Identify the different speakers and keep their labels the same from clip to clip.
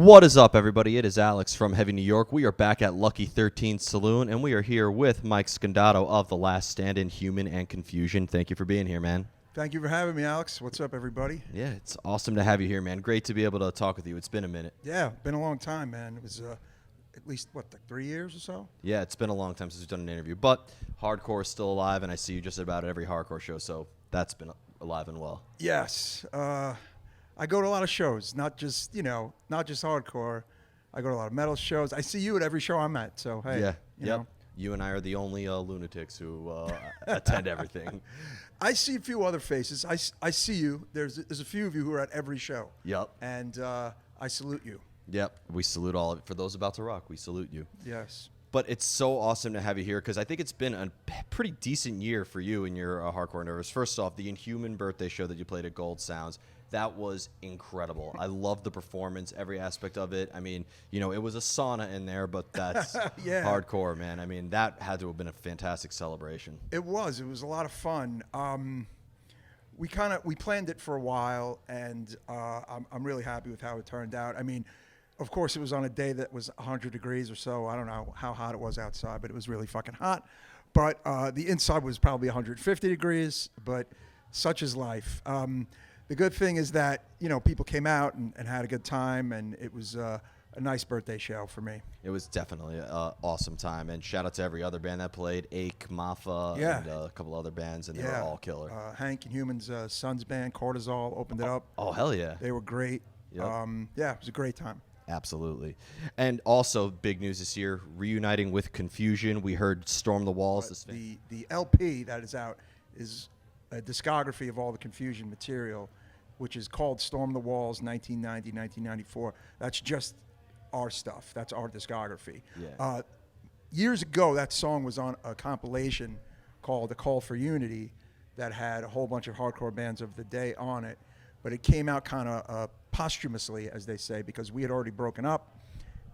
Speaker 1: What is up, everybody? It is Alex from Heavy New York. We are back at Lucky 13 Saloon, and we are here with Mike Scondotto of The Last Stand, Inhuman and Confusion. Thank you for being here, man.
Speaker 2: Thank you for having me, Alex. What's up, everybody?
Speaker 1: Yeah, it's awesome to have you here, man. Great to be able to talk with you. It's been a minute.
Speaker 2: Yeah, been a long time, man. It was at least, like 3 years or so?
Speaker 1: Yeah, it's been a long time since we've done an interview, but hardcore is still alive, and I see you just about at every hardcore show, so that's been alive and well.
Speaker 2: Yes. I go to a lot of shows, not just hardcore. I go to a lot of metal shows. I see you at every show I'm at, so hey.
Speaker 1: Yeah,
Speaker 2: you know.
Speaker 1: You and I are the only lunatics who attend everything.
Speaker 2: I see a few other faces. I see you. There's a few of you who are at every show.
Speaker 1: Yep.
Speaker 2: And I salute you.
Speaker 1: Yep, we salute all of it. For those about to rock, we salute you.
Speaker 2: Yes.
Speaker 1: But it's so awesome to have you here because I think it's been a pretty decent year for you and your hardcore nervous. First off, the Inhuman birthday show that you played at Gold Sounds, that was incredible. I loved the performance, every aspect of it. I mean, it was a sauna in there, but that's
Speaker 2: yeah.
Speaker 1: hardcore, man. I mean, that had to have been a fantastic celebration.
Speaker 2: It was. It was a lot of fun. We planned it for a while, and I'm really happy with how it turned out. I mean, of course, it was on a day that was 100 degrees or so. I don't know how hot it was outside, but it was really fucking hot. But the inside was probably 150 degrees, but such is life. The good thing is that, people came out and had a good time, and it was a nice birthday show for me.
Speaker 1: It was definitely an awesome time, and shout out to every other band that played, Ache, Mafa, and a couple other bands, and they were all killer.
Speaker 2: Hank Inhuman's son's band, Cortisol, opened it up.
Speaker 1: Oh, hell yeah.
Speaker 2: They were great.
Speaker 1: Yep.
Speaker 2: Yeah, it was a great time.
Speaker 1: Absolutely. And also, big news this year, reuniting with Confusion. We heard Storm the Walls.
Speaker 2: The LP that is out is a discography of all the Confusion material, which is called Storm the Walls 1990-1994. That's just our stuff. That's our discography.
Speaker 1: Yeah.
Speaker 2: Years ago, that song was on a compilation called The Call for Unity that had a whole bunch of hardcore bands of the day on it, but it came out kind of posthumously, as they say, because we had already broken up,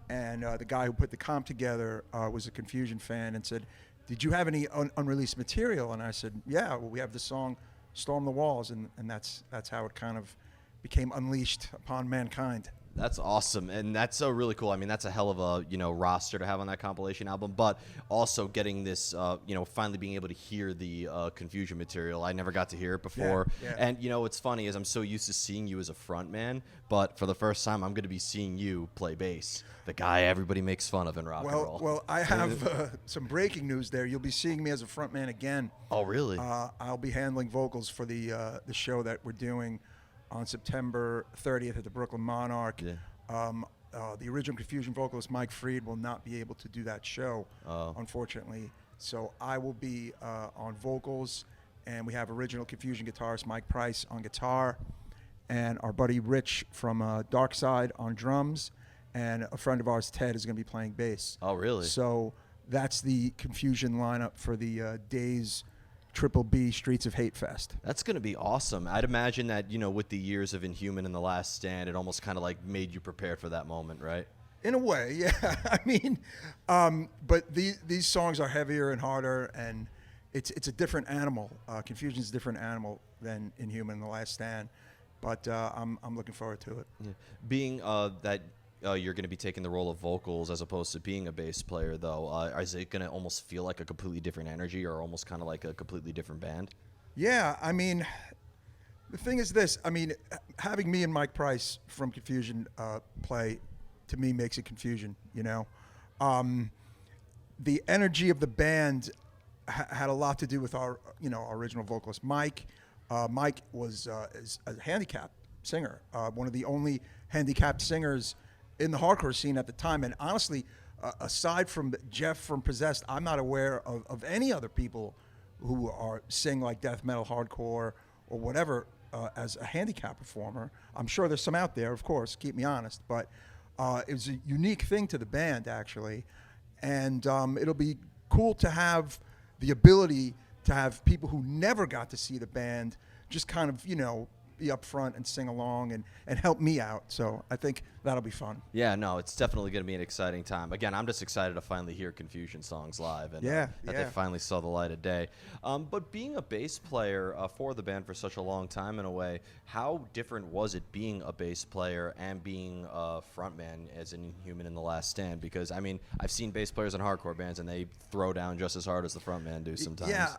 Speaker 2: and the guy who put the comp together was a Confusion fan and said, "Did you have any unreleased material?" And I said, "Yeah, well, we have the song Storm the Walls," and that's how it kind of became unleashed upon mankind.
Speaker 1: That's awesome, and that's so really cool. I mean, that's a hell of a roster to have on that compilation album, but also getting this, finally being able to hear the Confusion material. I never got to hear it before,
Speaker 2: yeah.
Speaker 1: And what's funny is I'm so used to seeing you as a front man, but for the first time, I'm going to be seeing you play bass, the guy everybody makes fun of in rock and roll.
Speaker 2: Well, I have some breaking news there. You'll be seeing me as a front man again.
Speaker 1: Oh, really?
Speaker 2: I'll be handling vocals for the show that we're doing on September 30th at the Brooklyn Monarch.
Speaker 1: Yeah.
Speaker 2: The original Confusion vocalist Mike Freed will not be able to do that show, unfortunately. So I will be on vocals, and we have original Confusion guitarist Mike Price on guitar, and our buddy Rich from Dark Side on drums, and a friend of ours, Ted, is going to be playing bass.
Speaker 1: Oh, really?
Speaker 2: So that's the Confusion lineup for the Days Triple B Streets of Hate Fest.
Speaker 1: That's going to be awesome. I'd imagine that, with the years of Inhuman and The Last Stand, it almost kind of like made you prepared for that moment, right?
Speaker 2: In a way, yeah. I mean, but these songs are heavier and harder, and it's a different animal. Confusion's a different animal than Inhuman and The Last Stand, but I'm looking forward to it.
Speaker 1: Yeah. Being that you're going to be taking the role of vocals as opposed to being a bass player, though, is it going to almost feel like a completely different energy or almost kind of like a completely different band? Yeah,
Speaker 2: I mean, the thing is this. I mean, having me and Mike Price from Confusion play, to me, makes it Confusion, The energy of the band had a lot to do with our original vocalist, Mike. Mike was is a handicapped singer, one of the only handicapped singers in the hardcore scene at the time. And honestly, aside from Jeff from Possessed, I'm not aware of any other people who sing like death metal, hardcore, or whatever as a handicap performer. I'm sure there's some out there, of course, keep me honest, but it was a unique thing to the band, actually. And it'll be cool to have the ability to have people who never got to see the band just kind of, be up front and sing along and help me out. So I think that'll be fun.
Speaker 1: Yeah, no, it's definitely going to be an exciting time. Again, I'm just excited to finally hear Confusion songs live and
Speaker 2: Yeah,
Speaker 1: that
Speaker 2: yeah.
Speaker 1: they finally saw the light of day. But being a bass player for the band for such a long time in a way, how different was it being a bass player and being a frontman as an Inhuman in The Last Stand? Because, I mean, I've seen bass players in hardcore bands and they throw down just as hard as the frontman do sometimes.
Speaker 2: Yeah,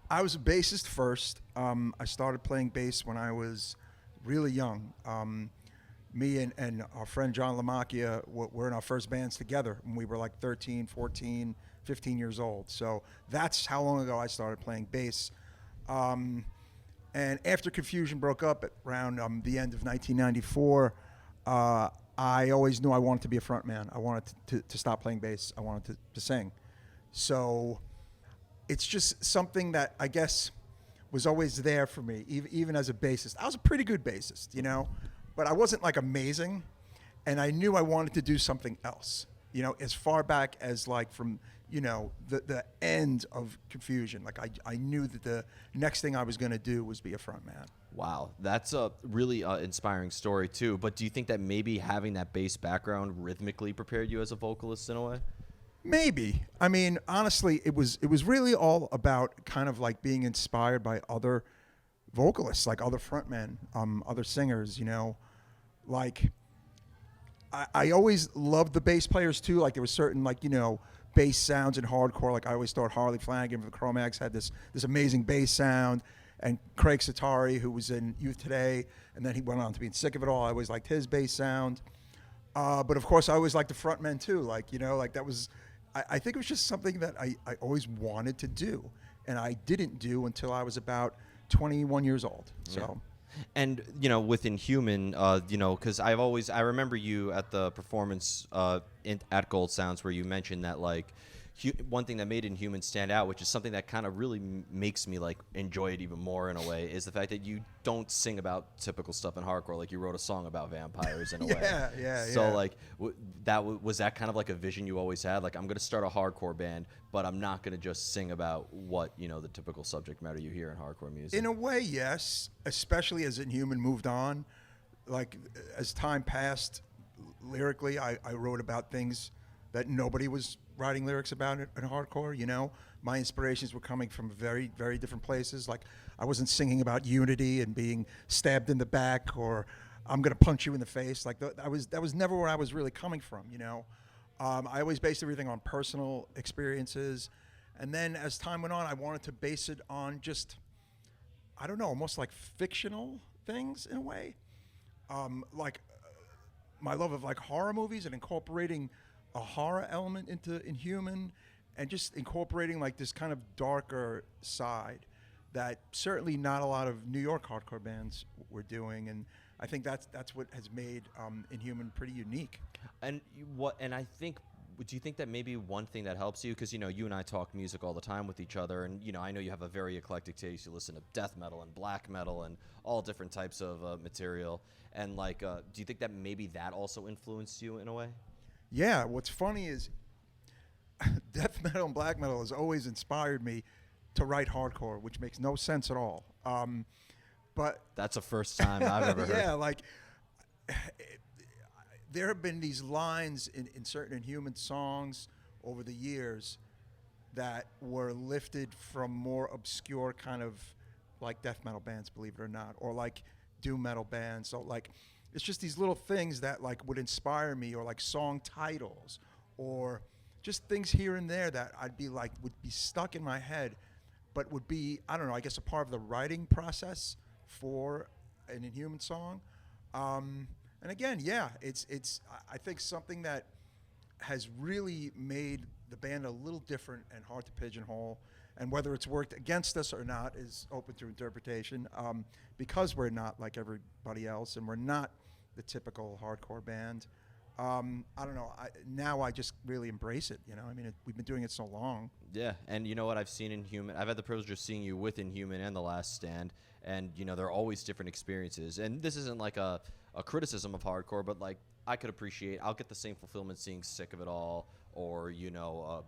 Speaker 2: I was a bassist first. I started playing bass when I was really young. Me and our friend John Lamacchia were in our first bands together when we were like 13, 14, 15 years old. So that's how long ago I started playing bass. And after Confusion broke up at around the end of 1994, I always knew I wanted to be a frontman. I wanted to stop playing bass. I wanted to sing. So it's just something that I guess was always there for me, even as a bassist. I was a pretty good bassist, you know, but I wasn't like amazing, and I knew I wanted to do something else, you know, as far back as like from, you know, the end of Confusion. Like I knew that the next thing I was going to do was be a frontman.
Speaker 1: Wow, that's a really inspiring story too. But do you think that maybe having that bass background rhythmically prepared you as a vocalist in a way?
Speaker 2: Maybe. I mean, honestly, it was really all about kind of like being inspired by other vocalists, like other frontmen, other singers, you know. Like I always loved the bass players too. Like there was certain like, you know, bass sounds in hardcore. Like I always thought Harley Flanagan from the Cro-Mags had this amazing bass sound, and Craig Satari, who was in Youth Today, and then he went on to be in Sick of It All. I always liked his bass sound. But of course, I always liked the frontmen too. Like, you know, like that was, I think it was just something that I always wanted to do, and I didn't do until I was about 21 years old. So.
Speaker 1: Yeah. And, you know, with Inhuman, you know, because I remember you at the performance at Gold Sounds where you mentioned that, like, one thing that made Inhuman stand out, which is something that kind of really makes me, like, enjoy it even more in a way, is the fact that you don't sing about typical stuff in hardcore. Like, you wrote a song about vampires in a way.
Speaker 2: Yeah.
Speaker 1: So, like, was that kind of like a vision you always had? Like, I'm going to start a hardcore band, but I'm not going to just sing about what, you know, the typical subject matter you hear in hardcore music.
Speaker 2: In a way, yes, especially as Inhuman moved on. Like, as time passed, lyrically, I wrote about things that nobody was writing lyrics about in hardcore, you know. My inspirations were coming from very, very different places. Like, I wasn't singing about unity and being stabbed in the back, or I'm going to punch you in the face. Like, that was never where I was really coming from, you know. I always based everything on personal experiences. And then as time went on, I wanted to base it on just, I don't know, almost like fictional things in a way. Like my love of like horror movies and incorporating a horror element into Inhuman, and just incorporating like this kind of darker side that certainly not a lot of New York hardcore bands were doing, and I think that's what has made Inhuman pretty unique.
Speaker 1: And I think, do you think that maybe one thing that helps you, because, you know, you and I talk music all the time with each other, and, you know, I know you have a very eclectic taste. You listen to death metal and black metal and all different types of material, and like, do you think that maybe that also influenced you in a way?
Speaker 2: Yeah, what's funny is death metal and black metal has always inspired me to write hardcore, which makes no sense at all. But
Speaker 1: that's the first time I've ever heard.
Speaker 2: Yeah, like there have been these lines in certain Inhuman songs over the years that were lifted from more obscure kind of like death metal bands, believe it or not, or like doom metal bands. So like, it's just these little things that like would inspire me, or like song titles, or just things here and there that I'd be like, would be stuck in my head, but would be, I don't know, I guess a part of the writing process for an Inhuman song. And again, yeah, it's I think something that has really made the band a little different and hard to pigeonhole. And whether it's worked against us or not is open to interpretation, because we're not like everybody else, and we're not the typical hardcore band. I don't know. Now I just really embrace it. You know, I mean, we've been doing it so long.
Speaker 1: Yeah, and you know what I've seen Inhuman? I've had the privilege of seeing you with Inhuman and The Last Stand, and, you know, they're always different experiences. And this isn't like a criticism of hardcore, but like I'll get the same fulfillment seeing Sick of It All, or, you know,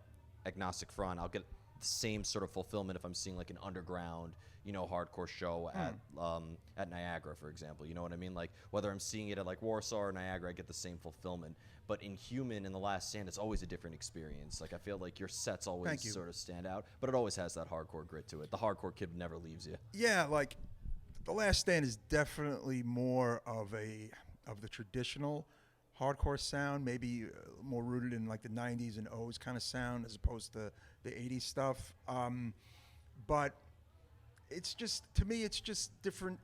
Speaker 1: Agnostic Front. I'll get the same sort of fulfillment if I'm seeing like an underground, hardcore show at Niagara, for example. You know what I mean? Like whether I'm seeing it at like Warsaw or Niagara, I get the same fulfillment. But Inhuman and The Last Stand, it's always a different experience. Like I feel like your sets always sort of stand out, but it always has that hardcore grit to it. The hardcore kid never leaves you.
Speaker 2: Yeah, like The Last Stand is definitely more of the traditional hardcore sound, maybe more rooted in like the 90s and O's kind of sound as opposed to the 80s stuff. But it's just, to me, it's just different.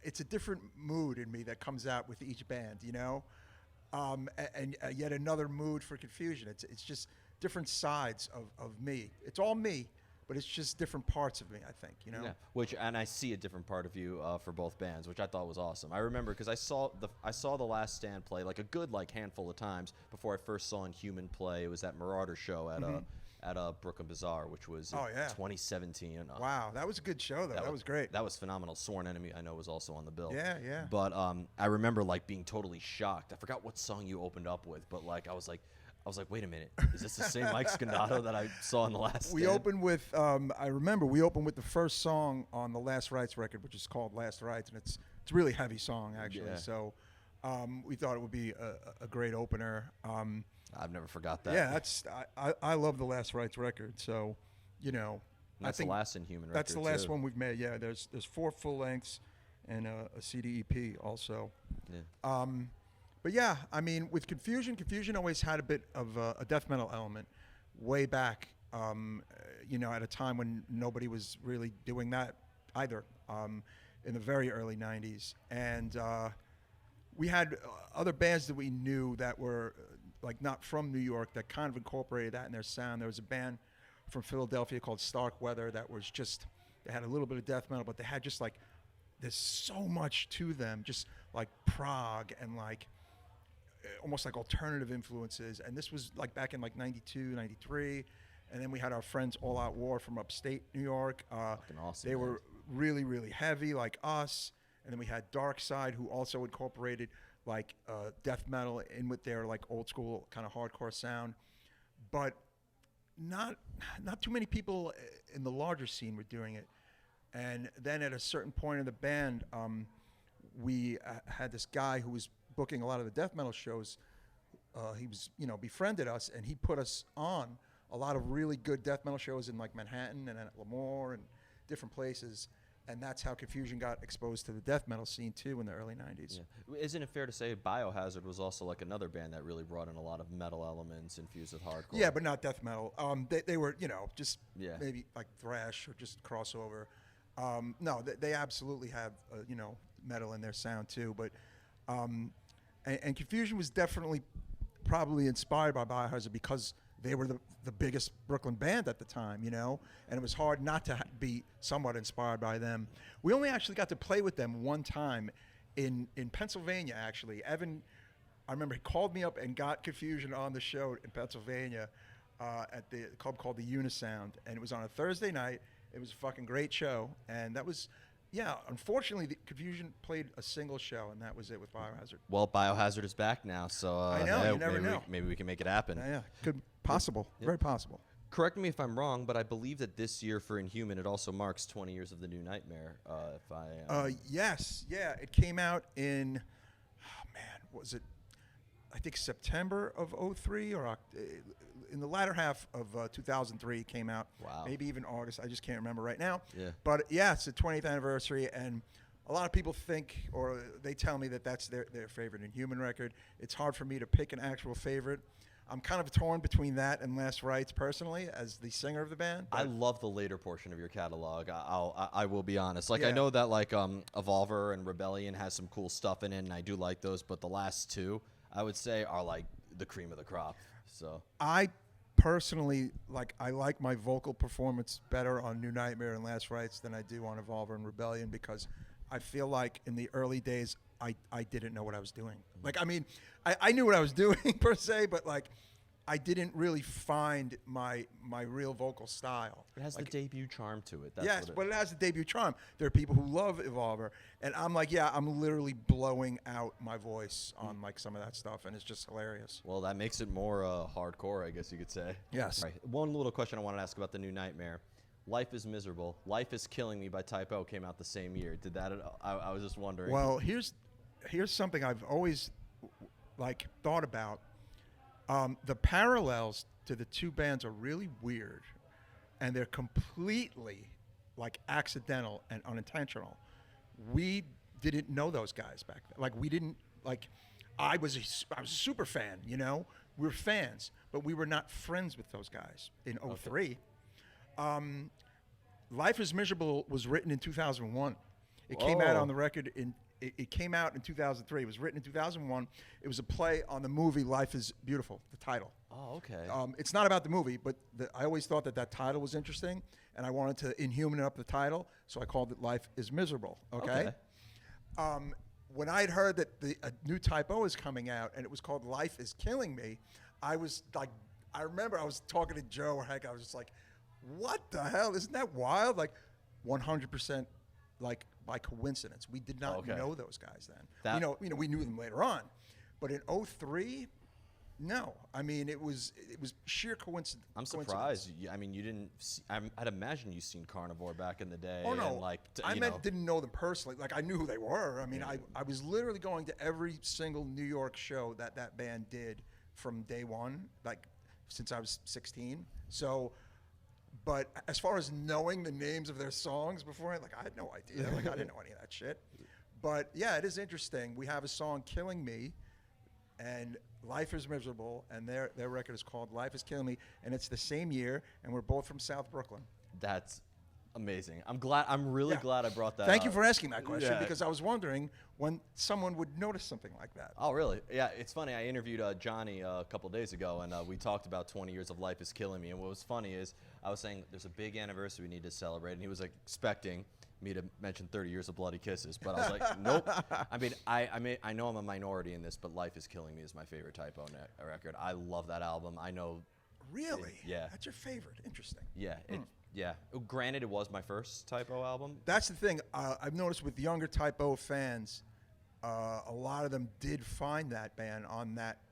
Speaker 2: It's a different mood in me that comes out with each band, and yet another mood for Confusion. It's just different sides of me. It's all me, but it's just different parts of me, I think,
Speaker 1: Yeah. And I see a different part of you for both bands, which I thought was awesome. I remember because I saw The Last Stand play like a good handful of times before I first saw Inhuman play. It was that Marauder show at Brooklyn Bazaar, which was 2017.
Speaker 2: Wow, that was a good show though. That was great.
Speaker 1: That was phenomenal. Sworn Enemy, I know, was also on the bill.
Speaker 2: Yeah.
Speaker 1: But I remember like being totally shocked. I forgot what song you opened up with, but like I was like, wait a minute, is this the same Mike Scondotto that I saw in The Last Stand?
Speaker 2: We opened with, I remember we opened with the first song on the Last Rites record, which is called Last Rites, and it's a really heavy song actually.
Speaker 1: Yeah.
Speaker 2: So we thought it would be a great opener.
Speaker 1: I've never forgot that.
Speaker 2: Yeah, I love the Last Rites record. So,
Speaker 1: And that's the last Inhuman record.
Speaker 2: That's the last
Speaker 1: too.
Speaker 2: one we've made. Yeah, there's 4 full lengths and a CD EP also.
Speaker 1: Yeah.
Speaker 2: But yeah, I mean, with Confusion always had a bit of a death metal element way back, at a time when nobody was really doing that either, in the very early 90s. And we had other bands that we knew that were like not from New York that kind of incorporated that in their sound. There was a band from Philadelphia called Stark Weather that was just, they had a little bit of death metal, but they had just like, there's so much to them, just like prog and like, almost like alternative influences. And this was like back in like 92, 93. And then we had our friends All Out War from upstate New York.
Speaker 1: Fucking awesome.
Speaker 2: They were really, really heavy like us. And then we had Dark Side, who also incorporated like death metal in with their like old school kind of hardcore sound. But not too many people in the larger scene were doing it. And then at a certain point in the band, we had this guy who was booking a lot of the death metal shows. He was, befriended us, and he put us on a lot of really good death metal shows in like Manhattan and at Lemoore and different places. And that's how Confusion got exposed to the death metal scene too in the early 90s.
Speaker 1: Yeah. Isn't it fair to say Biohazard was also like another band that really brought in a lot of metal elements infused with hardcore?
Speaker 2: Yeah, but not death metal. They were, just
Speaker 1: Yeah.
Speaker 2: maybe like thrash or just crossover. No, they absolutely have, metal in their sound too. But and Confusion was definitely probably inspired by Biohazard because they were the biggest Brooklyn band at the time, and it was hard not to be somewhat inspired by them. We only actually got to play with them one time in Pennsylvania, actually. Evan, I remember he called me up and got Confusion on the show in Pennsylvania at the club called the Unisound, and it was on a Thursday night. It was a fucking great show, and that was... Yeah, unfortunately, the Confusion played a single show, and that was it with Biohazard.
Speaker 1: Well, Biohazard is back now, so
Speaker 2: I know, you never know.
Speaker 1: Maybe we can make it happen.
Speaker 2: Yeah, possible, very possible.
Speaker 1: Correct me if I'm wrong, but I believe that this year for Inhuman, it also marks 20 years of the New Nightmare. If I
Speaker 2: yes, yeah, it came out in, was it? I think September of '03 or in the latter half of 2003 it came out.
Speaker 1: Wow.
Speaker 2: Maybe even August. I just can't remember right now.
Speaker 1: Yeah.
Speaker 2: But yeah, it's the 20th anniversary, and a lot of people think, or they tell me that that's their favorite Inhuman record. It's hard for me to pick an actual favorite. I'm kind of torn between that and Last Rites personally as the singer of the band.
Speaker 1: I love the later portion of your catalog. I will be honest. Like
Speaker 2: Yeah.
Speaker 1: I know that like Evolver and Rebellion has some cool stuff in it, and I do like those. But the last two, I would say, are like the cream of the crop. So
Speaker 2: I personally I like my vocal performance better on New Nightmare and Last Rites than I do on Evolver and Rebellion because I feel like in the early days I didn't know what I was doing. Like, I mean, I knew what I was doing per se, but like I didn't really find my real vocal style.
Speaker 1: It has
Speaker 2: Like,
Speaker 1: the debut charm to it. That's
Speaker 2: yes,
Speaker 1: what
Speaker 2: but it has the debut charm. There are people who love Evolver, and I'm like, yeah, I'm literally blowing out my voice on like some of that stuff, and it's just hilarious.
Speaker 1: Well, that makes it more hardcore, I guess you could say.
Speaker 2: Yes.
Speaker 1: All right. One little question I want to ask about the new Nightmare. Life is Miserable. Life is Killing Me by Type O came out the same year. Did that? I was just wondering.
Speaker 2: Well, here's something I've always like thought about. The parallels to the two bands are really weird, and they're completely like accidental and unintentional. We didn't know those guys back then. Like we didn't like. I was a super fan. You know, we were fans, but we were not friends with those guys in '03. Life is Miserable was written in 2001. It came out on the record in. It came out in 2003. It was written in 2001. It was a play on the movie Life is Beautiful, the title.
Speaker 1: Oh, okay.
Speaker 2: It's not about the movie, but I always thought that title was interesting, and I wanted to inhuman up the title, so I called it Life is Miserable, okay? When I had heard that a new Type O is coming out, and it was called Life is Killing Me, I was like, I remember I was talking to Joe or Hank, I was just like, what the hell? Isn't that wild? Like, 100% like by coincidence. We did not know those guys then. We knew them later on, but in '03, no. I mean, it was sheer coincidence.
Speaker 1: I'm surprised. I mean, you didn't. I'd imagine you've seen Carnivore back in the day.
Speaker 2: Oh no,
Speaker 1: and like
Speaker 2: didn't know them personally. Like I knew who they were. I mean, I was literally going to every single New York show that band did from day one, like since I was 16. So. But as far as knowing the names of their songs beforehand, like I had no idea. Like I didn't know any of that shit. But yeah, it is interesting. We have a song "Killing Me," and "Life is Miserable," and their record is called "Life is Killing Me," and it's the same year, and we're both from South Brooklyn.
Speaker 1: That's amazing. I'm really glad I brought that
Speaker 2: Thank
Speaker 1: up.
Speaker 2: you for asking that question because I was wondering when someone would notice something like that.
Speaker 1: Oh, really? Yeah, it's funny. I interviewed Johnny a couple days ago, and we talked about 20 years of Life is Killing Me. And what was funny is I was saying there's a big anniversary we need to celebrate, and he was like expecting me to mention 30 years of Bloody Kisses, but I was like, nope. I mean, I know I'm a minority in this, but Life is Killing Me is my favorite Type O record. I love that album. I know.
Speaker 2: Really?
Speaker 1: Yeah.
Speaker 2: That's your favorite. Interesting.
Speaker 1: Yeah. Yeah. Granted, it was my first Type O album.
Speaker 2: That's the thing. I've noticed with younger Type O fans, a lot of them did find that band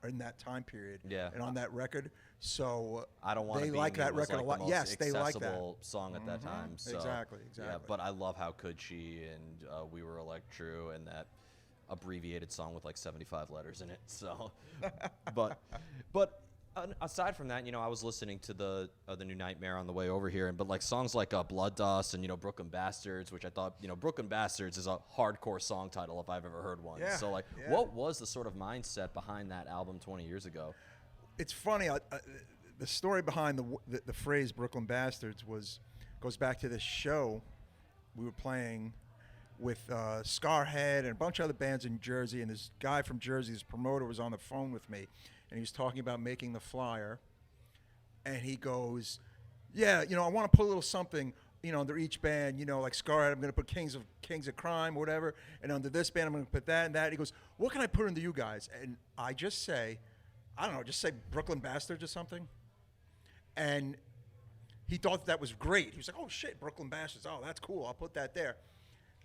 Speaker 2: in that time period.
Speaker 1: Yeah.
Speaker 2: And on that record. So
Speaker 1: I don't want
Speaker 2: they
Speaker 1: to
Speaker 2: like that
Speaker 1: was
Speaker 2: record
Speaker 1: like
Speaker 2: a lot.
Speaker 1: The most
Speaker 2: Yes, they like that
Speaker 1: accessible song at that time. So,
Speaker 2: exactly.
Speaker 1: Yeah, but I love How Could She and We Were Electru and that abbreviated song with like 75 letters in it. So, but aside from that, I was listening to the new Nightmare on the way over here, but like songs like Blood Dust and Brooklyn Bastards, which I thought Brooklyn Bastards is a hardcore song title if I've ever heard one.
Speaker 2: Yeah,
Speaker 1: so like, what was the sort of mindset behind that album 20 years ago?
Speaker 2: It's funny. The story behind the phrase Brooklyn Bastards goes back to this show we were playing with Scarhead and a bunch of other bands in Jersey, and this guy from Jersey, this promoter, was on the phone with me, and he was talking about making the flyer, and he goes, yeah, I want to put a little something, under each band, like Scarhead, I'm going to put Kings of Crime or whatever, and under this band, I'm going to put that and that. He goes, what can I put under you guys? And I just say, I don't know, just say Brooklyn Bastards or something. And he thought that was great. He was like, oh, shit, Brooklyn Bastards. Oh, that's cool. I'll put that there.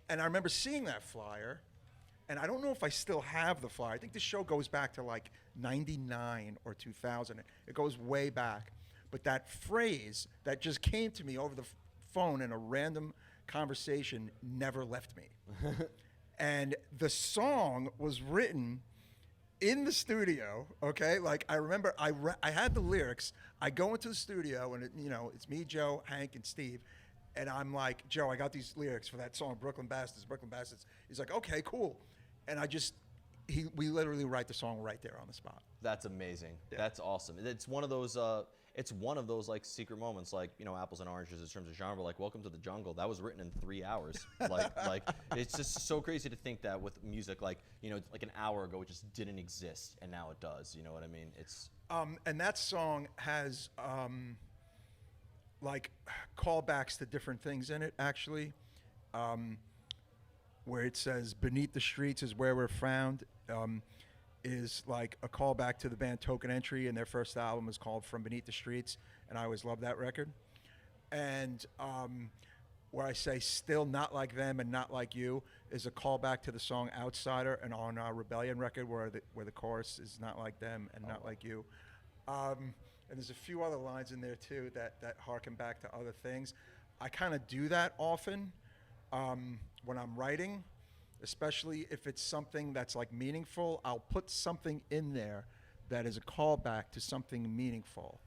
Speaker 2: And I remember seeing that flyer, and I don't know if I still have the flyer. I think the show goes back to like 99 or 2000. It goes way back. But that phrase that just came to me over the phone in a random conversation never left me. And the song was written in the studio, okay? Like, I remember I had the lyrics. I go into the studio, and it's me, Joe, Hank, and Steve. And I'm like, Joe, I got these lyrics for that song, Brooklyn Bastards, Brooklyn Bastards. He's like, okay, cool. And we literally write the song right there on the spot.
Speaker 1: That's amazing. Yeah. That's awesome. It's one of those like secret moments, like apples and oranges in terms of genre. Like Welcome to the Jungle, that was written in 3 hours. like it's just so crazy to think that with music, like like an hour ago it just didn't exist, and now it does. You know what I mean? It's
Speaker 2: and that song has like callbacks to different things in it, actually, where it says beneath the streets is where we're found. is like a callback to the band Token Entry, and their first album is called From Beneath the Streets, and I always loved that record. And where I say "Still Not Like Them" and "Not Like You" is a callback to the song "Outsider" and on our Rebellion record, where the chorus is "Not Like Them" and "Not Like You." And there's a few other lines in there too that harken back to other things. I kind of do that often when I'm writing, especially if it's something that's like meaningful. I'll put something in there that is a callback to something meaningful.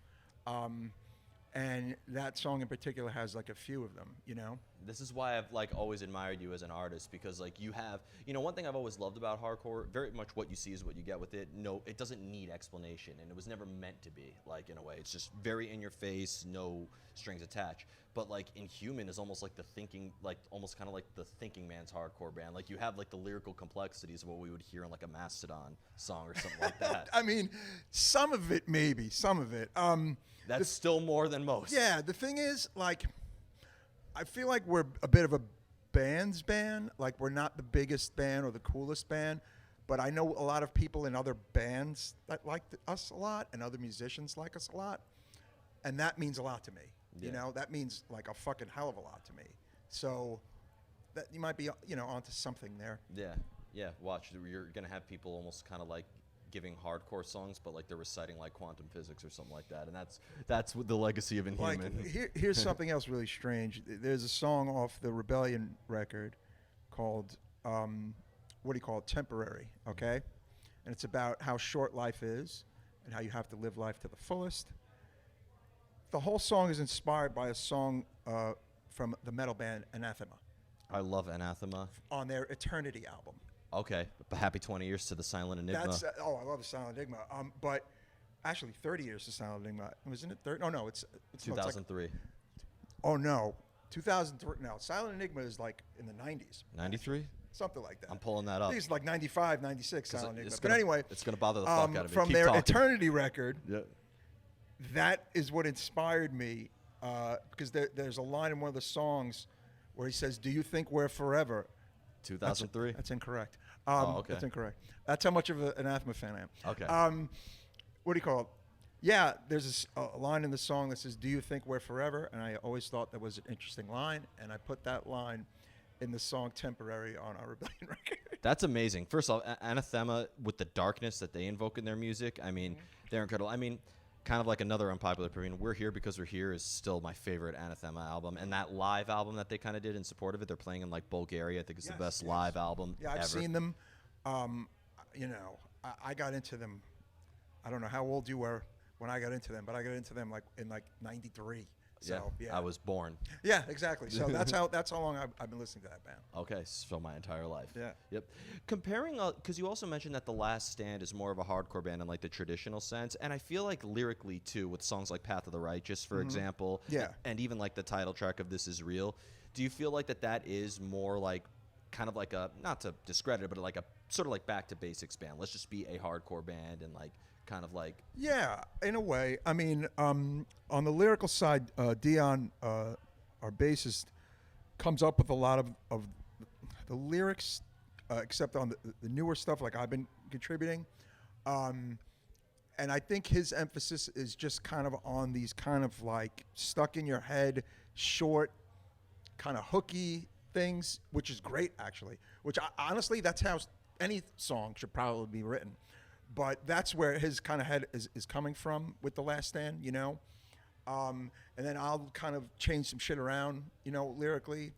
Speaker 2: And that song in particular has like a few of them, you know?
Speaker 1: This is why I've like always admired you as an artist, because like you have, one thing I've always loved about hardcore, very much what you see is what you get with it. No, it doesn't need explanation, and it was never meant to be, like, in a way. It's just very in your face, no strings attached. But like Inhuman is almost like the thinking, like almost kind of like the thinking man's hardcore band. Like you have like the lyrical complexities of what we would hear in like a Mastodon song or something like that.
Speaker 2: I mean, some of it maybe, some of it.
Speaker 1: That's still more than most.
Speaker 2: Yeah, the thing is, like, I feel like we're a bit of a band's band. Like, we're not the biggest band or the coolest band, but I know a lot of people in other bands that like us a lot, and other musicians like us a lot, and that means a lot to me.
Speaker 1: Yeah.
Speaker 2: You know, that means like a fucking hell of a lot to me. So that you might be, onto something there.
Speaker 1: Yeah. Watch, you're gonna have people almost kind of like giving hardcore songs, but like they're reciting like quantum physics or something like that, and that's what the legacy of Inhuman.
Speaker 2: Like, here's something else really strange. There's a song off the Rebellion record called Temporary, okay? And it's about how short life is and how you have to live life to the fullest. The whole song is inspired by a song from the metal band Anathema
Speaker 1: I love Anathema.
Speaker 2: on their Eternity album.
Speaker 1: Okay, but happy 20 years to the Silent Enigma.
Speaker 2: I love the Silent Enigma. But actually, 30 years to Silent Enigma. Wasn't it 30? Oh no, it's
Speaker 1: 2003.
Speaker 2: It's like, oh no, 2003. No, Silent Enigma is like in the 90s.
Speaker 1: 93?
Speaker 2: Something like that.
Speaker 1: I'm pulling that
Speaker 2: I
Speaker 1: up.
Speaker 2: think it's like 95, 96 Silent Enigma. But
Speaker 1: gonna,
Speaker 2: anyway,
Speaker 1: it's gonna bother the fuck out of me.
Speaker 2: From
Speaker 1: Keep
Speaker 2: their
Speaker 1: talking.
Speaker 2: Eternity record,
Speaker 1: Yeah.
Speaker 2: that is what inspired me. Because there's a line in one of the songs where he says, "Do you think we're forever?"
Speaker 1: 2003.
Speaker 2: That's incorrect.
Speaker 1: Okay.
Speaker 2: That's incorrect. That's how much of an Anathema fan I am.
Speaker 1: Okay.
Speaker 2: What do you call it? Yeah, there's a line in the song that says, "Do you think we're forever?" And I always thought that was an interesting line, and I put that line in the song "Temporary" on our Rebellion record.
Speaker 1: That's amazing. First off, Anathema, with the darkness that they invoke in their music, I mean, they're incredible. I mean, kind of like another unpopular opinion, We're Here Because We're Here is still my favorite Anathema album. And that live album that they kind of did in support of it, they're playing in like Bulgaria. I think it's the best live album
Speaker 2: Yeah, I've
Speaker 1: ever.
Speaker 2: seen them. I got into them. I don't know how old you were when I got into them, but I got into them like in like '93. So, yeah.
Speaker 1: I was born.
Speaker 2: Yeah, exactly. So that's how long I've been listening to that band.
Speaker 1: Okay, so my entire life.
Speaker 2: Yeah.
Speaker 1: Yep. Comparing, because you also mentioned that The Last Stand is more of a hardcore band in like the traditional sense, and I feel like lyrically too, with songs like Path of the Righteous, for example,
Speaker 2: Yeah.
Speaker 1: and even like the title track of This Is Real. Do you feel like that is more like kind of like a, not to discredit it, but like a sort of like back to basics band? Let's just be a hardcore band and like kind of like.
Speaker 2: Yeah, in a way. I mean, on the lyrical side, Dion, our bassist, comes up with a lot of the lyrics, except on the newer stuff, like I've been contributing. And I think his emphasis is just kind of on these kind of like stuck in your head, short, kind of hooky things, which is great, actually. Which honestly, that's how any song should probably be written. But that's where his kind of head is coming from with The Last Stand, and then I'll kind of change some shit around, lyrically.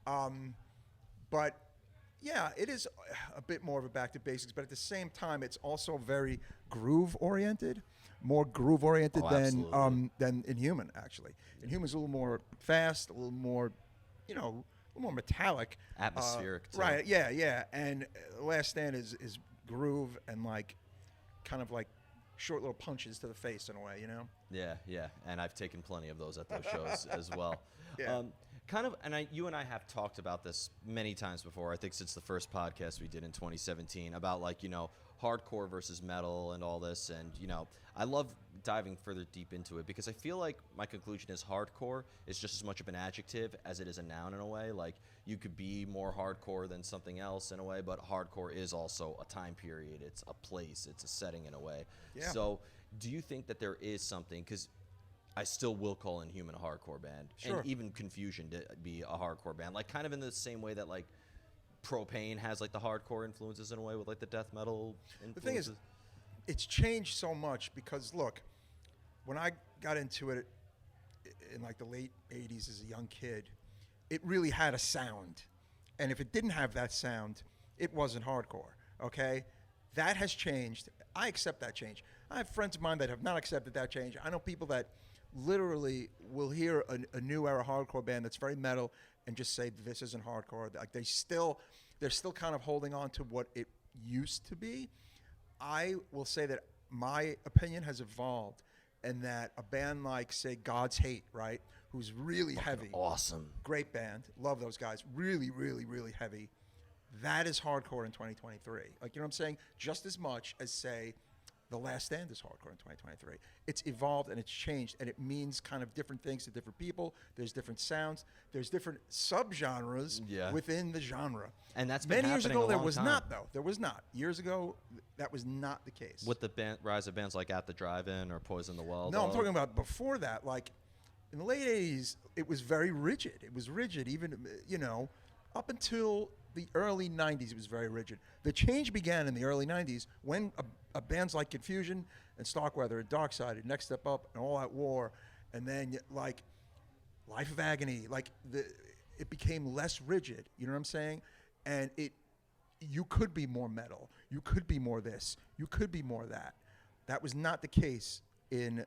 Speaker 2: But yeah, it is a bit more of a back to basics, but at the same time, it's also very groove oriented, more groove oriented than Inhuman, actually. Inhuman's a little more fast, a little more, a little more metallic,
Speaker 1: Atmospheric, too.
Speaker 2: right? Yeah. And The Last Stand is groove and like kind of like short little punches to the face in a way,
Speaker 1: Yeah, and I've taken plenty of those at those shows as well.
Speaker 2: Yeah.
Speaker 1: You and I have talked about this many times before. I think since the first podcast we did in 2017 about like hardcore versus metal and all this, and I love diving further deep into it because I feel like my conclusion is hardcore is just as much of an adjective as it is a noun in a way. Like you could be more hardcore than something else in a way, but hardcore is also a time period. It's a place. It's a setting in a way.
Speaker 2: Yeah.
Speaker 1: So do you think that there is something, because I still will call Inhuman a hardcore band,
Speaker 2: Sure.
Speaker 1: and even Confusion to be a hardcore band, like kind of in the same way that like Propane has like the hardcore influences in a way with like the death metal influences.
Speaker 2: The thing is, it's changed so much because look, when I got into it in like the late 80s as a young kid, it really had a sound. And if it didn't have that sound, it wasn't hardcore, okay? That has changed. I accept that change. I have friends of mine that have not accepted that change. I know people that literally will hear a new era hardcore band that's very metal and just say this isn't hardcore. Like they're still kind of holding on to what it used to be. I will say that my opinion has evolved, and that a band like, say, God's Hate, right, who's really heavy,
Speaker 1: awesome,
Speaker 2: great band, love those guys, really, really, really heavy. That is hardcore in 2023. Like, you know what I'm saying? Just as much as, say, The Last Stand is hardcore in 2023. It's evolved and it's changed, and it means kind of different things to different people. There's different sounds. There's different subgenres within the genre.
Speaker 1: And that's been
Speaker 2: many years
Speaker 1: happening
Speaker 2: ago.
Speaker 1: a
Speaker 2: There
Speaker 1: long
Speaker 2: was
Speaker 1: time.
Speaker 2: not, though. There was not. Years ago, that was not the case.
Speaker 1: With the rise of bands like At the Drive-In or Poison the Well.
Speaker 2: No, I'm talking about before that. Like in the late 80s, it was very rigid. It was rigid, even, you know, up until the early 90s, it was very rigid. The change began in the early 90s when bands like Confusion and Starkweather and Darkside and Next Step Up and All Out War, and then like Life of Agony, like it became less rigid. You know what I'm saying? And you could be more metal. You could be more this. You could be more that. That was not the case in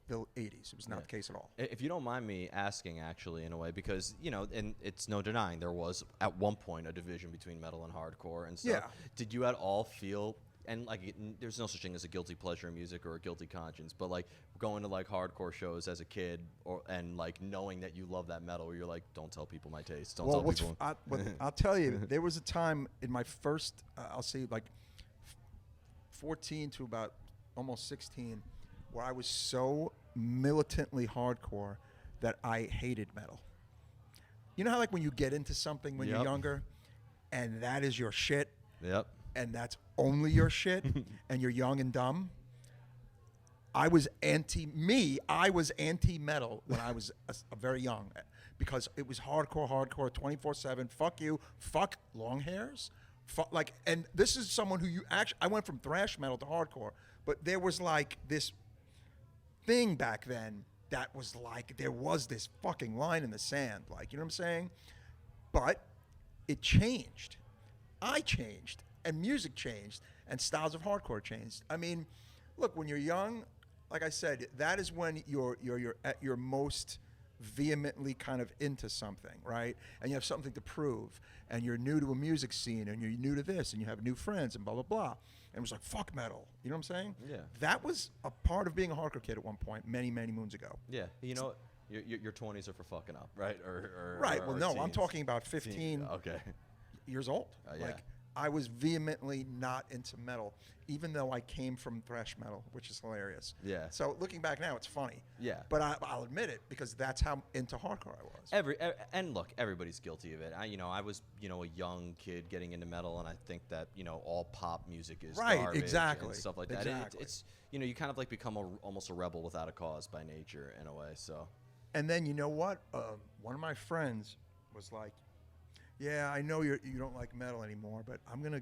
Speaker 2: the 80s. It was not the case at all.
Speaker 1: If you don't mind me asking, actually, in a way, because, you know, and it's no denying there was at one point a division between metal and hardcore and stuff.
Speaker 2: Yeah.
Speaker 1: Did you at all feel, and like there's no such thing as a guilty pleasure in music or a guilty conscience, but like going to like hardcore shows as a kid and like knowing that you love that metal, where you're like, don't tell people my taste. Don't tell people.
Speaker 2: I'll tell you, there was a time in my first, I'll say like 14 to about almost 16, where I was so militantly hardcore that I hated metal. You know how like when you get into something when you're younger and that is your shit?
Speaker 1: Yep.
Speaker 2: And that's only your shit and you're young and dumb? I was anti-metal when I was a very young, because it was hardcore 24/7. Fuck you. Fuck long hairs. Like, and this is someone who I went from thrash metal to hardcore, but there was like this thing back then that was like, there was this fucking line in the sand, like, you know what I'm saying? But it changed. I changed, and music changed, and styles of hardcore changed. I mean, look, when you're young, like I said, that is when you're at your most vehemently kind of into something, right? And you have something to prove, and you're new to a music scene, and you're new to this, and you have new friends, and blah, blah, blah. And it was like, fuck metal. You know what I'm saying?
Speaker 1: Yeah.
Speaker 2: That was a part of being a hardcore kid at one point, many, many moons ago.
Speaker 1: Yeah. You know, your 20s are for fucking up, right?
Speaker 2: Right. Well, no, I'm
Speaker 1: teens.
Speaker 2: talking about 15
Speaker 1: Okay.
Speaker 2: years old.
Speaker 1: Yeah.
Speaker 2: Like, I was vehemently not into metal, even though I came from thrash metal, which is hilarious.
Speaker 1: Yeah.
Speaker 2: So looking back now, it's funny.
Speaker 1: Yeah.
Speaker 2: But I'll admit it, because that's how into hardcore I was.
Speaker 1: And look, everybody's guilty of it. I was, a young kid getting into metal, and I think that, all pop music is
Speaker 2: Right,
Speaker 1: garbage
Speaker 2: exactly.
Speaker 1: and stuff like that.
Speaker 2: Exactly.
Speaker 1: It's you kind of like become almost a rebel without a cause by nature in a way. So.
Speaker 2: And then you know what? One of my friends was like, "Yeah, I know you don't like metal anymore, but I'm gonna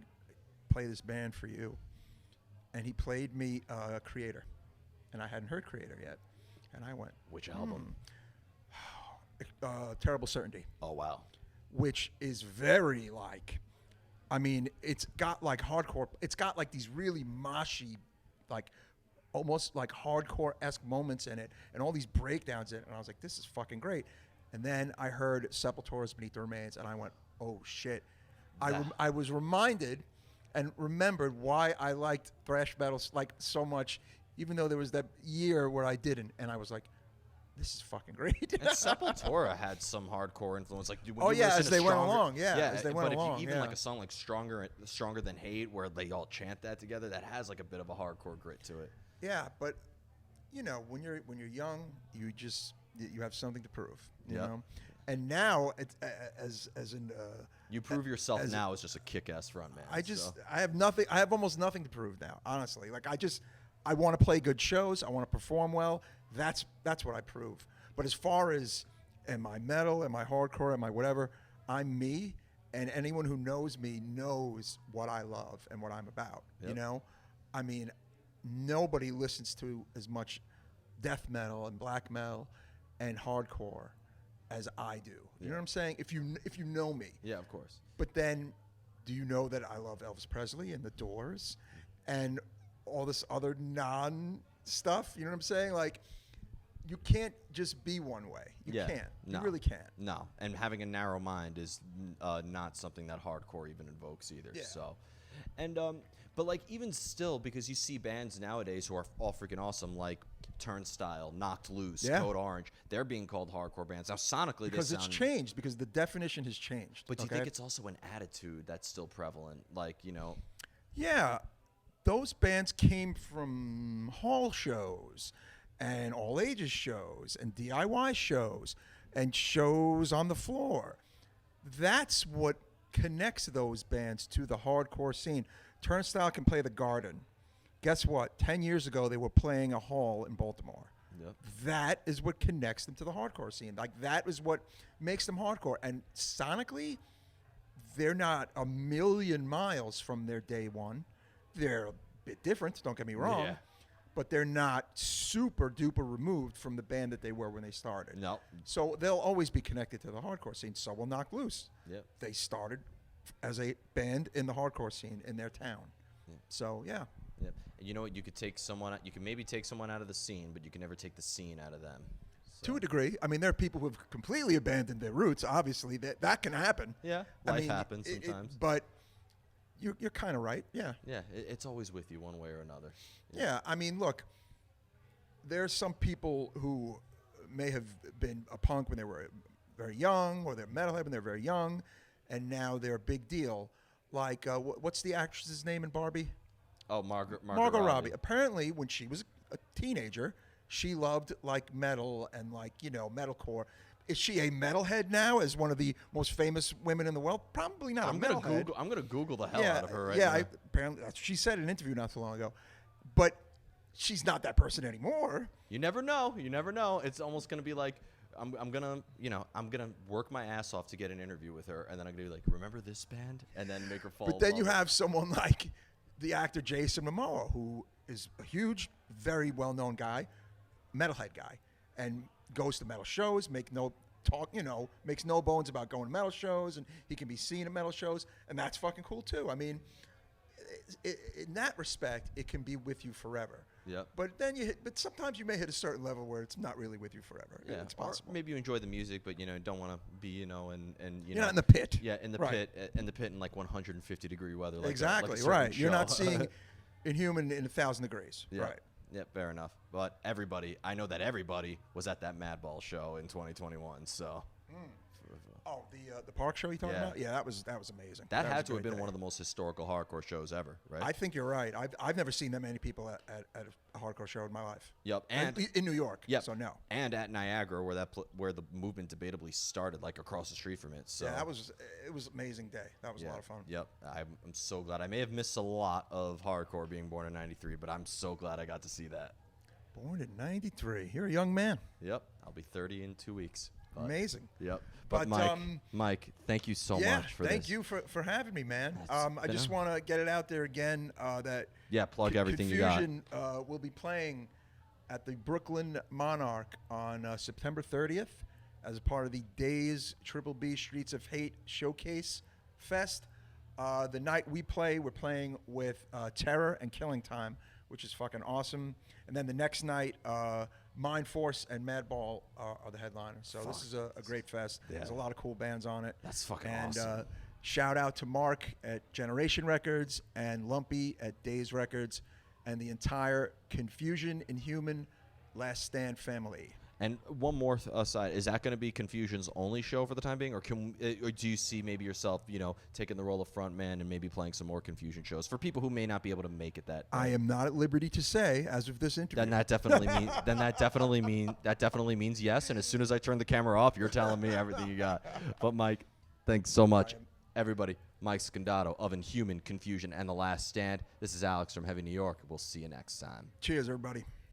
Speaker 2: play this band for you." And he played me Creator, and I hadn't heard Creator yet, and I went,
Speaker 1: Which album?
Speaker 2: Terrible Certainty.
Speaker 1: Oh wow.
Speaker 2: Which is very like, I mean, it's got like hardcore. It's got like these really moshy, like almost like hardcore-esque moments in it, and all these breakdowns in it. And I was like, this is fucking great. And then I heard Sepultura's Beneath the Remains, and I went, oh shit. I was reminded and remembered why I liked thrash metal like so much, even though there was that year where I didn't, and I was like, this is fucking great.
Speaker 1: And Sepultura had some hardcore influence, like
Speaker 2: as they went along, as they went along.
Speaker 1: But even like a song like Stronger Than Hate, where they all chant that together, that has like a bit of a hardcore grit to it.
Speaker 2: Yeah, but when you're young, you have something to prove. You
Speaker 1: Yep.
Speaker 2: know, and now it's as in
Speaker 1: You prove yourself
Speaker 2: as-
Speaker 1: now as just a kick-ass front man.
Speaker 2: I have nothing. I have almost nothing to prove now. Honestly, like I want to play good shows. I want to perform well. That's what I prove. But as far as am I metal, am I hardcore, am I whatever, I'm me. And anyone who knows me knows what I love and what I'm about. You
Speaker 1: Yep.
Speaker 2: know, I mean, nobody listens to as much death metal and black metal and hardcore as I do. You know what I'm saying? If you know me.
Speaker 1: Yeah, of course.
Speaker 2: But then, do you know that I love Elvis Presley and The Doors and all this other stuff? You know what I'm saying? Like, you can't just be one way. You can't.
Speaker 1: No.
Speaker 2: You really can't.
Speaker 1: No, and having a narrow mind is not something that hardcore even invokes either.
Speaker 2: Yeah.
Speaker 1: So, and but like even still, because you see bands nowadays who are all freaking awesome, like Turnstile, Knocked Loose,
Speaker 2: Yeah.
Speaker 1: Code Orange, they're being called hardcore bands now. Sonically,
Speaker 2: Because
Speaker 1: they
Speaker 2: it's
Speaker 1: sound.
Speaker 2: changed, because the definition has changed.
Speaker 1: But do you
Speaker 2: okay?
Speaker 1: think it's also an attitude that's still prevalent? Like,
Speaker 2: Yeah, those bands came from hall shows and all ages shows and DIY shows and shows on the floor. That's what connects those bands to the hardcore scene. Turnstile can play the Garden. Guess what? 10 years ago, they were playing a hall in Baltimore.
Speaker 1: Yep.
Speaker 2: That is what connects them to the hardcore scene. Like, that is what makes them hardcore. And sonically, they're not a million miles from their day one. They're a bit different, don't get me wrong.
Speaker 1: Yeah.
Speaker 2: But they're not super duper removed from the band that they were when they started.
Speaker 1: No.
Speaker 2: So they'll always be connected to the hardcore scene. So will Knock Loose.
Speaker 1: Yep.
Speaker 2: They started as a band in the hardcore scene in their town. So, yeah.
Speaker 1: Yep. And you know what? You can maybe take someone out of the scene, but you can never take the scene out of them. So.
Speaker 2: To a degree. I mean, there are people who have completely abandoned their roots. Obviously, that can happen.
Speaker 1: Yeah,
Speaker 2: I
Speaker 1: life
Speaker 2: mean,
Speaker 1: happens sometimes.
Speaker 2: But you're kind of right. Yeah.
Speaker 1: Yeah, it's always with you one way or another.
Speaker 2: Yeah. I mean, look, there's some people who may have been a punk when they were very young, or they're metalhead when they're very young, and now they're a big deal. Like, what's the actress's name in Barbie?
Speaker 1: Oh, Margot
Speaker 2: Robbie. Apparently, when she was a teenager, she loved like metal and like metalcore. Is she a metalhead now? As one of the most famous women in the world? Probably not.
Speaker 1: I'm gonna Google the hell out of her right
Speaker 2: yeah,
Speaker 1: now.
Speaker 2: apparently she said in an interview not too long ago, but she's not that person anymore.
Speaker 1: You never know. You never know. It's almost gonna be like I'm gonna work my ass off to get an interview with her, and then I'm gonna be like, remember this band, and then make her fall.
Speaker 2: But then
Speaker 1: in
Speaker 2: you
Speaker 1: love.
Speaker 2: have someone like the actor Jason Momoa, who is a huge, very well-known guy, metalhead guy, and goes to metal shows, makes no bones about going to metal shows, and he can be seen at metal shows, and that's fucking cool too. I mean, in that respect, it can be with you forever.
Speaker 1: Yep.
Speaker 2: But then but sometimes you may hit a certain level where it's not really with you forever.
Speaker 1: Yeah,
Speaker 2: It's possible.
Speaker 1: Or maybe you enjoy the music, but don't want to be and
Speaker 2: You're not in the pit.
Speaker 1: Yeah, in the
Speaker 2: Right.
Speaker 1: pit, in like 150-degree weather. Like
Speaker 2: Exactly,
Speaker 1: a certain
Speaker 2: right. You're not
Speaker 1: show.
Speaker 2: seeing Inhuman in 1,000 degrees.
Speaker 1: Yeah.
Speaker 2: Right.
Speaker 1: Yeah, fair enough. But I know that everybody was at that Madball show in 2021. So
Speaker 2: Oh, the park show you talking
Speaker 1: Yeah.
Speaker 2: about? Yeah, that was amazing.
Speaker 1: that
Speaker 2: was
Speaker 1: had
Speaker 2: a
Speaker 1: to have
Speaker 2: great
Speaker 1: been
Speaker 2: day.
Speaker 1: one of the most historical hardcore shows ever, right?
Speaker 2: I think you're right. I've never seen that many people at a hardcore show in my life.
Speaker 1: Yep. And
Speaker 2: in New York.
Speaker 1: yep.
Speaker 2: So no.
Speaker 1: And at Niagara, where the movement debatably started, like across the street from it. So
Speaker 2: Yeah, it was an amazing day. That was a lot of fun.
Speaker 1: Yep. I'm so glad. I may have missed a lot of hardcore being born in '93, but I'm so glad I got to see that.
Speaker 2: Born in '93. You're a young man.
Speaker 1: Yep. I'll be 30 in 2 weeks. But,
Speaker 2: Amazing.
Speaker 1: Yep. But
Speaker 2: But,
Speaker 1: Mike, thank you so
Speaker 2: Yeah,
Speaker 1: much for
Speaker 2: thank
Speaker 1: this.
Speaker 2: you for having me, man.
Speaker 1: It's
Speaker 2: I
Speaker 1: been
Speaker 2: just want to get it out there again that
Speaker 1: Yeah, plug everything you got.
Speaker 2: Confusion will be playing at the Brooklyn Monarch on September 30th as a part of the Days Triple B Streets of Hate Showcase Fest. The night we play, we're playing with Terror and Killing Time, which is fucking awesome. And then the next night, Mind Force and Madball are the headliners. So this is a great fest.
Speaker 1: Yeah.
Speaker 2: There's a lot of cool bands on it.
Speaker 1: That's fucking
Speaker 2: and,
Speaker 1: awesome.
Speaker 2: Shout out to Mark at Generation Records and Lumpy at Days Records and the entire Confusion Inhuman Last Stand family.
Speaker 1: And one more aside, is that going to be Confusion's only show for the time being, or or do you see maybe yourself, taking the role of frontman and maybe playing some more Confusion shows for people who may not be able to make it that
Speaker 2: I
Speaker 1: day?
Speaker 2: am not at liberty to say as of this interview.
Speaker 1: Then that definitely means yes. And as soon as I turn the camera off, you're telling me everything you got. But Mike, thanks so much, everybody. Mike Scondotto of Inhuman, Confusion, and The Last Stand. This is Alex from Heavy New York. We'll see you next time.
Speaker 2: Cheers, everybody.